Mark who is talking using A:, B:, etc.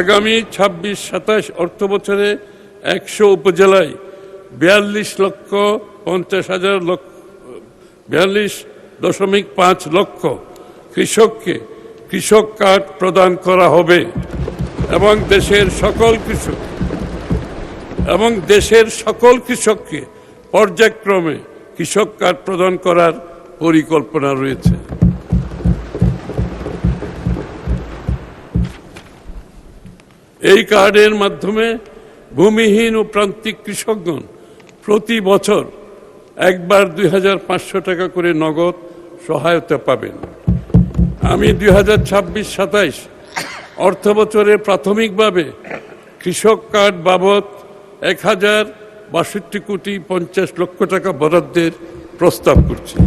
A: আগামী ২৬-২৭ অর্থ বছরে ১০০ উপজেলায় ৪২.৫ লক্ষ কৃষককে কৃষক কার্ড প্রদান করা হবে এবং দেশের সকল কৃষককে পর্যায়ক্রমে কৃষক কার্ড প্রদান করার পরিকল্পনা রয়েছে। এই কার্ডের মাধ্যমে ভূমিহীন ও প্রান্তিক কৃষকগণ প্রতি বছর একবার ২৫০০ টাকা করে নগদ সহায়তা পাবেন। আমি ২০২৬-২৭ অর্থ বছরে প্রাথমিকভাবে কৃষক কার্ড বাবদ ১,০৬২,৫০,০০,০০০ টাকা বরাদ্দের প্রস্তাব করছি।